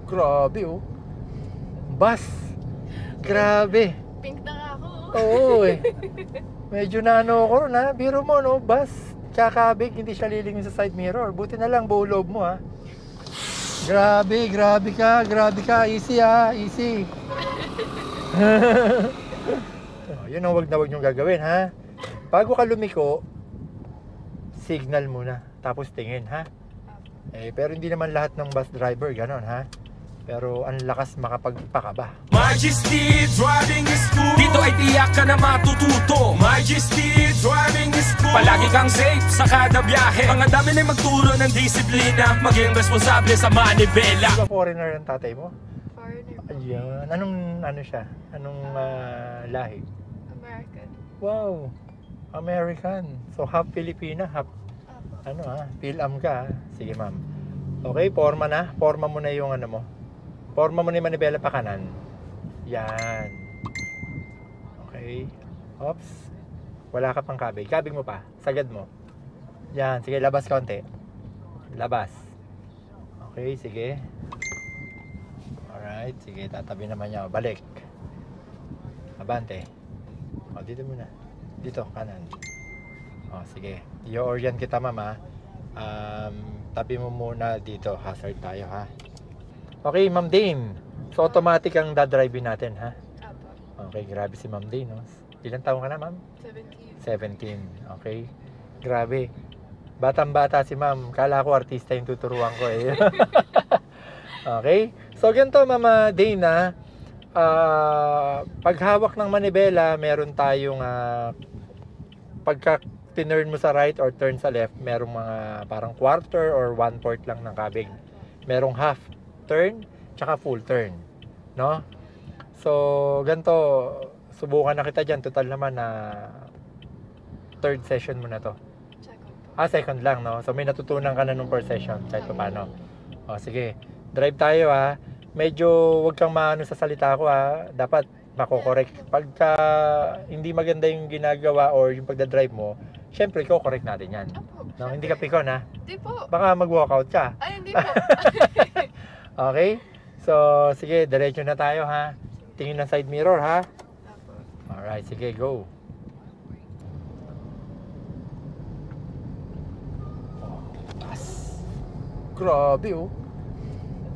Grabe oh. Bus. Grabe. Pink na nga ako. Oo eh. Medyo naano ako na. Biro mo no, bus. Kakabig, hindi siya lilingin sa side mirror. Buti na lang buo loob mo ha. Grabe, grabe ka. Easy ha, easy. Yun ang wag na wag niyong gagawin ha. Bago ka lumiko, signal muna. Tapos tingin ha. Pero hindi naman lahat ng bus driver ganon ha. Pero ang lakas makapagpakaba. Majesty Driving School. Dito ay tiyak ka na matututo. Majesty Driving School. Palagi kang safe sa kada biyahe. Mga dami na magturo ng disiplina. Maging responsable sa manibela. Di ba foreigner ang tatay mo? Foreigner po. Ayan. Anong ano siya? Anong lahi? American. Wow. American. So half Filipina, half ano ha? Phil-am ka ha? Sige ma'am. Okay, forma na. Forma mo na yung ano mo. Forma mo na yung manibela pa kanan. Yan. Okay. Oops. Wala ka pang kabig. Kabig mo pa. Sagad mo. Yan. Sige, labas konti. Labas. Okay, sige. Alright. Sige, tatabi naman niya. Balik. Abante. O, dito muna. Dito, kanan. O, sige. I-orient kita, mama. Tabi mo muna dito. Hazard tayo, ha? Okay, Ma'am Dane. So, automatic ang dadrive natin, ha? Apo. Okay, grabe si Ma'am Dane, no? Ilan taong ka na, ma'am? 17. Okay. Grabe. Batang-bata si ma'am. Kala ko artista yung tuturuan ko, eh. Okay. So, ganito, Mama Dane, ha? Paghawak ng manibela, meron tayong pagka tinurn mo sa right or turn sa left, merong mga parang quarter or 1/4 lang ng kabig. Merong half turn, tsaka full turn, no? So, ganito, subukan na kita dyan. Total naman na third session mo na to. Second po. Second lang, no? So, may natutunan ka na nung per session, kahit paano. O, sige, drive tayo, ha? Medyo wag kang maano sa salita ko, ha? Dapat mako-correct. Pagka hindi maganda yung ginagawa or yung pagdadrive mo, syempre, ko-correct natin yan. No? Hindi ka pikon, ha? Hindi po. Baka mag-walkout ka. Ay, hindi po. Okay? So, sige, diretso na tayo, ha? Tingin ng side mirror, ha? Apo. Alright, sige, go. Bus. Grabe, oh.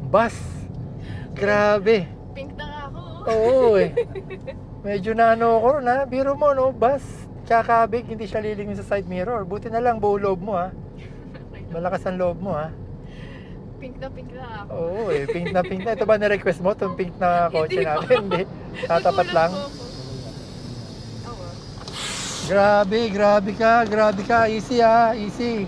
Bus. Grabe. Pink na nga ako. Oo, eh. Medyo naano ako na. Biro mo, no? Bus. Kakabig, hindi siya lilingin sa side mirror. Buti na lang, buo loob mo, ha? Malakas ang loob mo, ha? Pink na ako. Oo, eh. Pink na pink na. Ito ba na-request mo? Itong pink na kotse Hindi po. natin? Hindi. Tatapat lang. Oh, wow. Grabe ka. Easy, ha? Easy.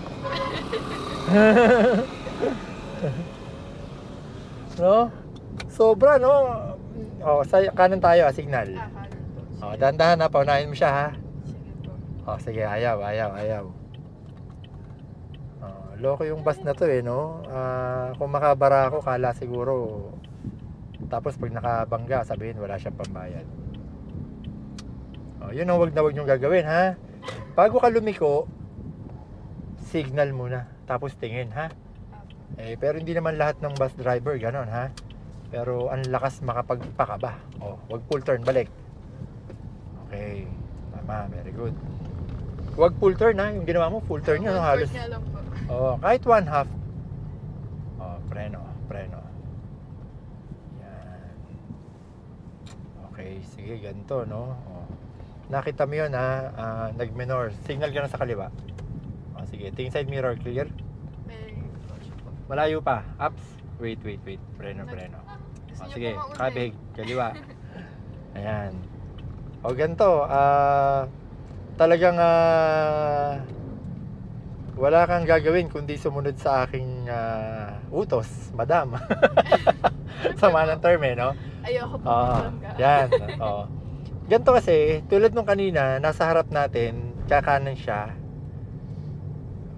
No? Sobra, no? O, sa kanan tayo, signal. Kanan po. O, dahan-dahan na. Paunahin mo siya, ha? Sige po. O, sige. Ayaw. Loko yung bus na to, eh, no? Kung makabara ako, kala siguro. Tapos pag nakabangga, sabihin wala siyang pambayad. O, yun ang wag na wag niyong gagawin, ha? Bago ka lumiko, signal muna. Tapos tingin, ha? Pero hindi naman lahat ng bus driver ganon, ha? Pero ang lakas makapagpakaba. O, wag full turn, balik. Okay. Tama, very good. Wag full turn, ha? Yung ginawa mo, full turn yun, no? Halos. Niya lang po. O, kahit 1/2. O, preno. Yan. Okay, sige, ganito, no? O, nakita mo yun, ha? Nag-minor. Signal ka na sa kaliwa. O, sige, tingin side mirror, clear? May coach po. Malayo pa. Ups. Wait. Preno. Gusto O, niyo sige, po mauna eh. kabig, kaliwa. Ayan. O, ganito. Talagang wala kang gagawin kundi sumunod sa aking utos, madam. Sama ng term, eh, no? Ayoko po. Yan. Ganito kasi, tulad nung kanina, nasa harap natin, kakanan siya.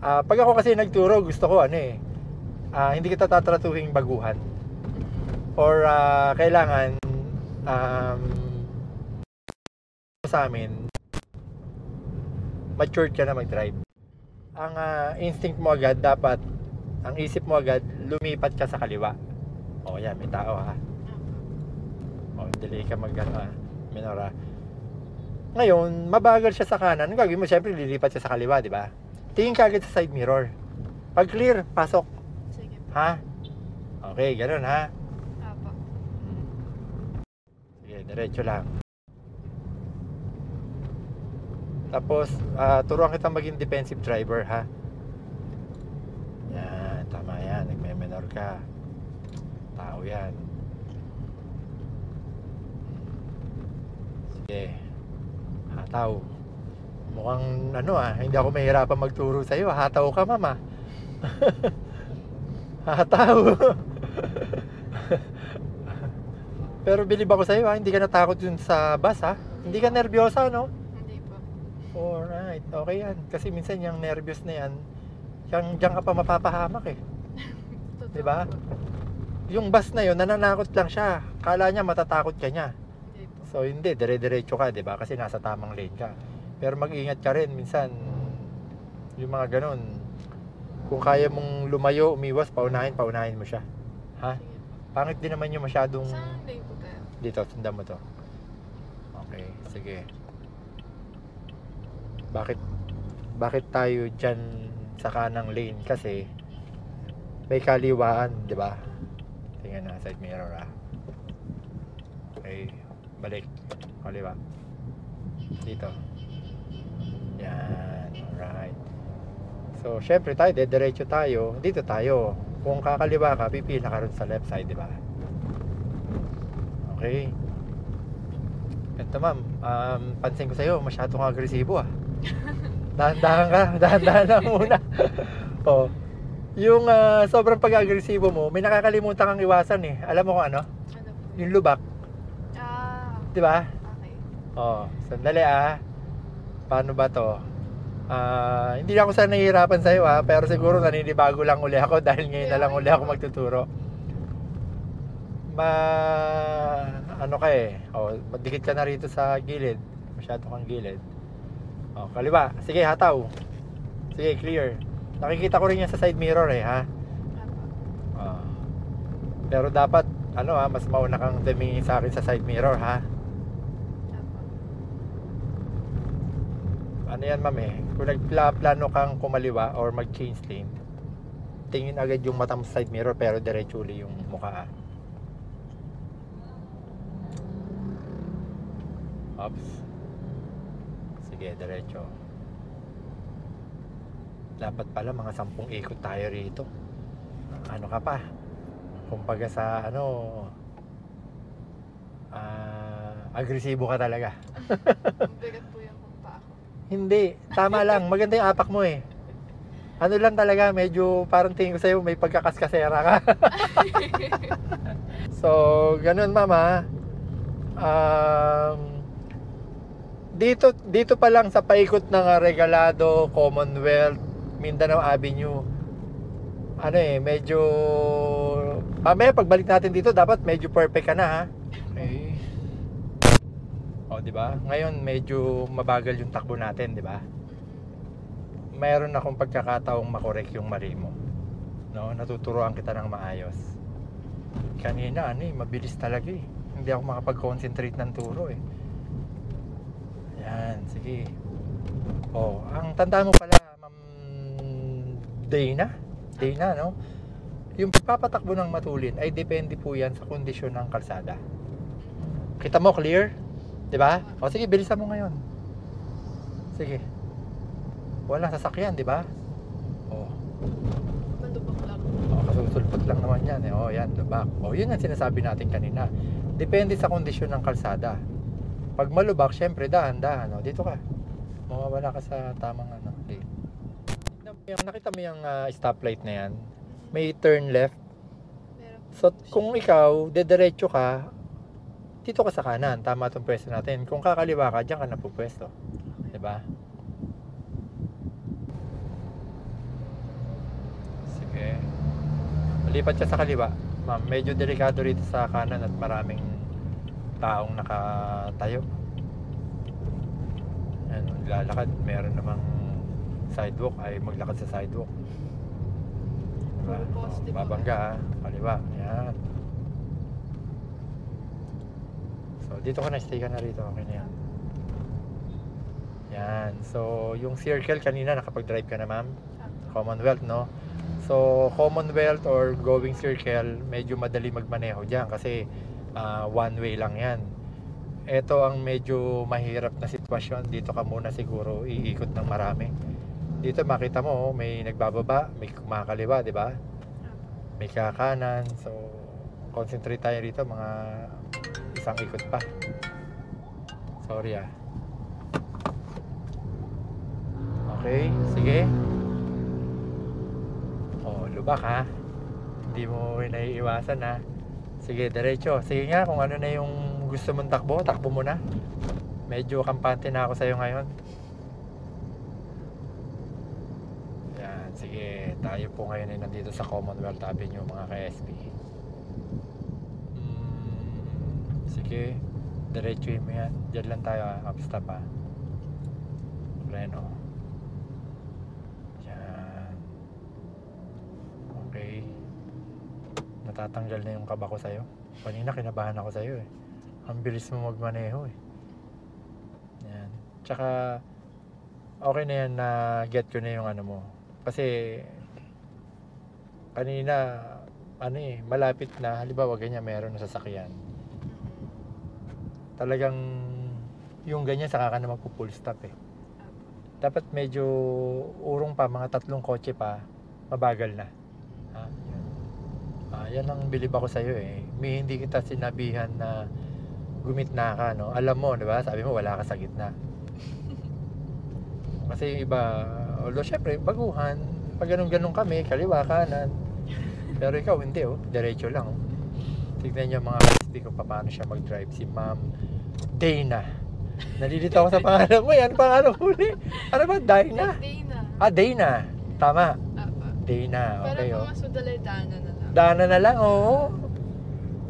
Pag ako kasi nagturo, gusto ko hindi kita tatratuhing baguhan. Or kailangan sa amin, matured ka na mag-drive. Ang instinct mo agad, dapat, ang isip mo agad, lumipat ka sa kaliwa. O yan, may tao ha. O, delay ka minor ha. Ngayon, mabagal siya sa kanan. Ang gagawin mo, syempre lilipat siya sa kaliwa, di ba? Tingin ka agad sa side mirror. Pag clear, pasok. Sige po. Ha? Okay, ganun ha. Apo. Sige, diretso lang. Tapos, turuan kita maging defensive driver ha. Yan, tama yan. Nagme-minor ka. Tao yan. Sige. Hataw. Mukhang hindi ako mahirapan magturo sa'yo. Hataw ka, mama. Hataw. Pero bilib ako sa'yo ha. Hindi ka natakot dun sa bus ha. Hindi ka nervyosa, no? Hindi po. Alright, okay yan. Kasi minsan yung nervous na yan, diyan ka pa mapapahamak eh. Totoo Diba? po. Yung bus na yun, nananakot lang siya. Kala niya matatakot ka niya. Hindi po. So hindi, dire-diretso ka, 'di ba? Kasi nasa tamang lane ka. Pero mag-ingat ka rin minsan yung mga ganun. Kung kaya mong lumayo, umiwas, paunahin mo siya. Ha? Sige po. Pangit din naman yung masyadong Saan lane po tayo? dito, sundan mo to. Okay, sige. Bakit tayo diyan sa kanang lane? Kasi may kaliwaan, 'di ba? Tingnan na side mirror ah. Okay, balik. Kaliwa. Dito. Yan, alright. So, syempre tayo, diretso tayo. Dito tayo. Kung kakaliwa ka, pipila ka rin sa left side, di ba? Okay. Ito ma'am, pansin ko sa'yo, masyado kang agresibo ah. Dahan-dahan ka, dahan-dahan lang muna. Oh. Yung sobrang pag-agresibo mo, may nakakalimutan kang iwasan eh. Alam mo kung ano? Ano po? Yung lubak, di ba? Okay. Oh, sandali ah. Paano ba to? Hindi ako sana nahihirapan sa'yo ha, pero siguro naninibago lang uli ako dahil ngayon na lang uli ako magtuturo. Ano ka eh, madikit ka na rito sa gilid. Masyado kang gilid. Oh, kaliwa. Sige, hataw. Sige, clear. Nakikita ko rin yan sa side mirror eh ha. Apo. Pero dapat, mas mauna kang tumingin sa akin sa side mirror ha. Apo. Ano yan ma'am eh, kung nagplano kang kumaliwa or mag-change lane, tingin agad yung mata mo sa side mirror pero diretso uli yung mukha. Oops. Sige, diretso. Dapat pala mga 10 ikot tayo rito. Ano ka pa? Kumbaga sa agresibo ka talaga. Bigat po yung kumpa ako. Hindi, tama lang. Maganda yung apak mo eh. Ano lang talaga, medyo parang tingin ko sa'yo may pagkakaskasera ka. So, ganun mama. Dito pa lang sa paikot ng Regalado, Commonwealth, Mindanao Avenue, medyo mamaya pagbalik natin dito dapat medyo perfect ka na ha. Okay. O, di ba? Ngayon medyo mabagal yung takbo natin, di ba? Mayroon akong pagkakataong makorek yung mali mo. No, natuturuan kita ng maayos. Kanina mabilis talaga eh. Hindi ako makapag-concentrate ng turo eh. Yan, sige. Oh, ang tandaan mo pala, Ma'am Dana, no? Yung pagpapatakbo ng matulin ay depende po yan sa kondisyon ng kalsada. Kita mo, clear? Diba? O sige, bilisan mo ngayon. Sige. Walang sasakyan, diba? O. Malubak lang. O, kasusulpot lang naman yan. O, yan, lubak. O, yun ang sinasabi natin kanina. Depende sa kondisyon ng kalsada. Pag malubak, syempre, dahan-dahan. O, dito ka. Mawawala ka sa tamang lane. Nakita mo yung stoplight na yan? May turn left. Meron po. So, kung ikaw, dediretso ka, dito ka sa kanan. Tama itong pwesto natin. Kung kakaliwa ka, dyan ka na po pwesto. Diba? Sige. Malipat siya sa kaliwa. Ma'am, medyo delikado rito sa kanan at maraming taong nakatayo. Ano, lalakad. Meron namang sidewalk. Ay maglakad sa sidewalk. Diba? Puro poste po. Babangga ha. Kaliwa. Yan. dito ka na, stay ka na rito. Okay na yan. Yan. So, yung circle kanina, nakapag-drive ka na, ma'am? Commonwealth, no? So, Commonwealth or going circle, medyo madali magmaneho dyan kasi one way lang yan. Ito ang medyo mahirap na sitwasyon. Dito ka muna siguro iikot ng marami. Dito makita mo, may nagbababa, may kumakaliwa, di ba? May kakanan. So, concentrate tayo rito, mga isang ikot pa. Sorry ah. Okay, sige. Oh, lubak ha. Hindi mo naiiwasan ha. Sige, diretso. Sige nga, kung ano na yung gusto mong takbo, takbo mo na. Medyo kampante na ako sa'yo ngayon. Yan, sige. Tayo po ngayon ay nandito sa Commonwealth Avenue, mga ka-SB. Sige, diretsuin mo yan. Diyan lang tayo, upstop ha. Reno. Okay. Natatanggal na yung kaba ko sa'yo. Kanina kinabahan ako sa'yo eh. Ang bilis mo magmaneho eh. Yan. Tsaka okay na yan na get ko na yung ano mo. Kasi kanina ano eh, malapit na. Halimbawa ganyan meron na sasakyan. Talagang yung ganyan saka ka na magpo-full stop eh. Dapat medyo urong pa, mga 3 kotse pa, mabagal na. Yan ang bilib ako sa'yo eh. May hindi kita sinabihan na gumitna ka, no? Alam mo, di ba? Sabi mo, wala ka sa gitna. Kasi yung iba, although syempre, baguhan. Pag ganun-ganun kami, kaliwa, kanan. Pero ikaw, hindi oh. Diretso lang oh. Tignan niyo mga kasbi ko paano siya mag-drive. Si Ma'am Dana. Nalilito ako sa pangalan mo. Yan, pangalan huli. Ano ba? Dana? Dana. Ah, Dana. Tama. Apa. Dana, okay Pero oh. kung masudalay, Dana na lang. Dana na lang, oo.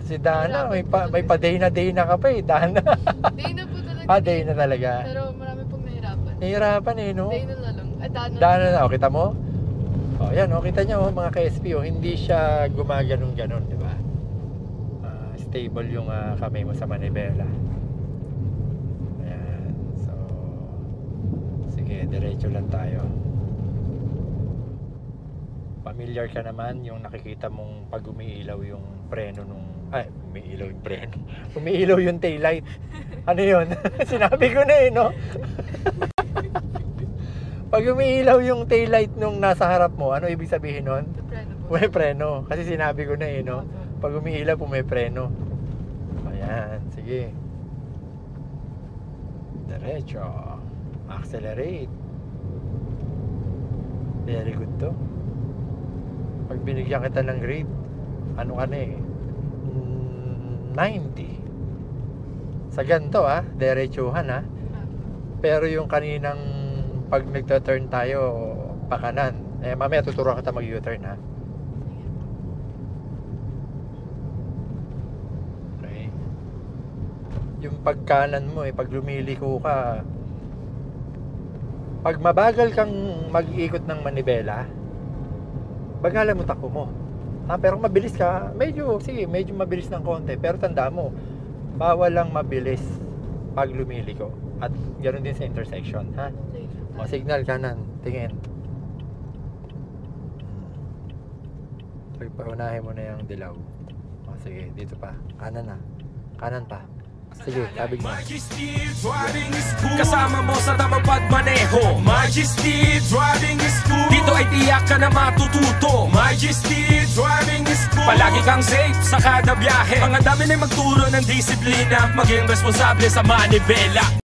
Si Dana, may pa Dana ka pa eh, Dana. Dana po talaga. Ah, Dana talaga. Pero marami pong nahirapan. Nahihirapan eh, no? Dana na lang. Dana. Dana na, o, kita mo? O, yan, o, kita nyo, mga ka-SP, o, hindi siya gumaganon-ganon, di ba? Stable yung kamay mo sa manibela. Ayan, so, sige, diretso lang tayo. Familiar ka naman yung nakikita mong pag umiilaw yung preno nung... Ay, umiilaw yung preno. Umiilaw yung taillight. Ano yun? Sinabi ko na eh, no? Pag umiilaw yung taillight nung nasa harap mo, ano ibig sabihin nun? Preno po. May preno. Kasi sinabi ko na eh, no? Pag umiilaw po may preno. Ayan, sige. Diretso. Accelerate. Very good to. Pag binigyan kita ng grade, ano ka na eh, 90. Sa ganito diretsuhan Pero yung kaninang pag nagta-turn tayo pakanan, mamaya tuturuan kita mag-U-turn Okay. Yung pagkanan mo pag lumiliko ka, pag mabagal kang mag-ikot ng manibela, bagalan mo takbo mo. Pero mabilis ka, medyo mabilis ng konti. Pero tanda mo, bawal lang mabilis pag lumiliko. At ganoon din sa intersection, ha? O, signal kanan, tingin. Pagpaunahin mo na yung dilaw. O, sige, dito pa. Kanan na. Kanan pa. Sige, tabig mo. Majesty Driving School. Kasama mo sa tamang pagmaneho. Majesty Driving School. Dito ay tiyak ka na matututo. Majesty Driving School. Palagi kang safe sa kada biyahe. Mga dami na magturo ng disiplina. Maging responsable sa manibela.